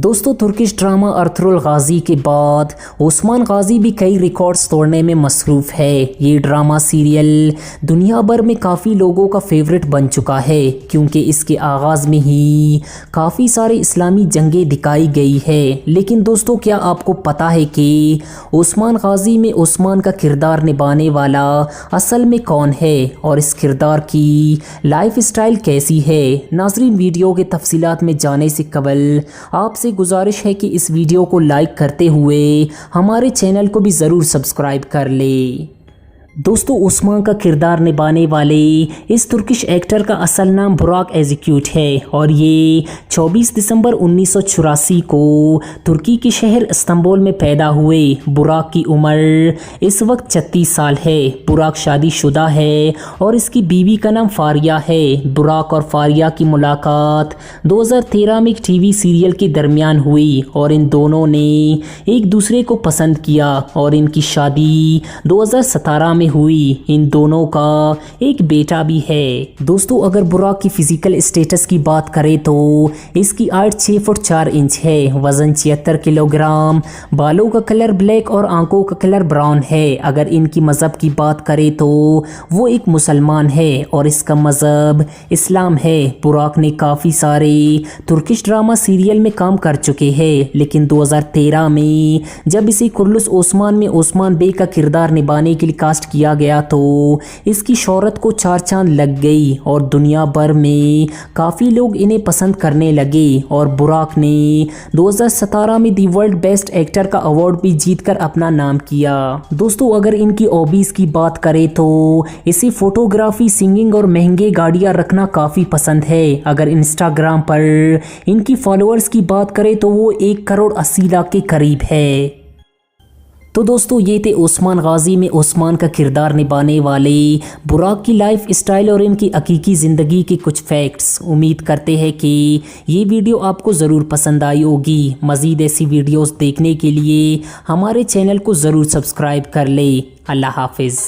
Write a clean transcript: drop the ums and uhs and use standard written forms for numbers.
दोस्तों Turkish drama अरतुगरुल गाजी के बाद ओस्मान गाजी भी कई रिकॉर्ड्स तोड़ने में मसरूफ़ है। ये ड्रामा सीरियल दुनिया भर में काफ़ी लोगों का फेवरेट बन चुका है क्योंकि इसके आगाज़ में ही काफ़ी सारे इस्लामी जंगें दिखाई गई है। लेकिन दोस्तों क्या आपको पता है कि ओस्मान गाजी में ओस्मान का किरदार निभाने वाला असल में कौन है और इस किरदार की लाइफ स्टाइल कैसी है? नाज़रीन, वीडियो के तफसीलात में जाने से कबल आपसे गुजारिश है कि इस वीडियो को लाइक करते हुए हमारे चैनल को भी ज़रूर सब्सक्राइब कर ले। दोस्तों ओस्मान का किरदार निभाने वाले इस तुर्किश एक्टर का असल नाम बुराक एज़ेक्यूट है और ये 24 दिसंबर 1984 को तुर्की के शहर इस्तांबुल में पैदा हुए। बुराक की उम्र इस वक्त 36 साल है। बुराक शादीशुदा है और इसकी बीवी का नाम फारिया है। बुराक और फारिया की मुलाकात 2013 में एक टीवी सीरियल के दरमियान हुई और इन दोनों ने एक दूसरे को पसंद किया और इनकी शादी 2017 में हुई। इन दोनों का एक बेटा भी है। दोस्तों अगर बुराक की फिजिकल स्टेटस की बात करें तो इसकी हाइट 6 फुट 4 इंच है, वजन 76 किलोग्राम, बालों का कलर ब्लैक और आंखों का कलर ब्राउन है। अगर इनकी मज़हब की बात करें तो वो एक मुसलमान है और इसका मज़हब इस्लाम है। बुराक ने काफ़ी सारे तुर्किश ड्रामा सीरियल में काम कर चुके हैं, लेकिन 2013 में जब इसे कुर्लुस ओस्मान में ओस्मान बे का किरदार निभाने के लिए कास्ट किया गया तो इसकी शोहरत को 4 चांद लग गई और दुनिया भर में काफ़ी लोग इन्हें पसंद करने लगे और बुराक ने 2017 में दी वर्ल्ड बेस्ट एक्टर का अवार्ड भी जीतकर अपना नाम किया। दोस्तों अगर इनकी हॉबीज़ की बात करें तो इसे फोटोग्राफी, सिंगिंग और महंगे गाड़ियाँ रखना काफ़ी पसंद है। अगर इंस्टाग्राम पर इनकी फॉलोअर्स की बात करें तो वो 1 करोड़ 80 लाख के करीब है। तो दोस्तों ये थे ओस्मान गाजी में ओस्मान का किरदार निभाने वाले बुराक की लाइफ स्टाइल और इनकी हकीकी ज़िंदगी के कुछ फैक्ट्स। उम्मीद करते हैं कि ये वीडियो आपको ज़रूर पसंद आई होगी। मज़ीद ऐसी वीडियोस देखने के लिए हमारे चैनल को ज़रूर सब्सक्राइब कर ले। अल्लाह हाफिज़।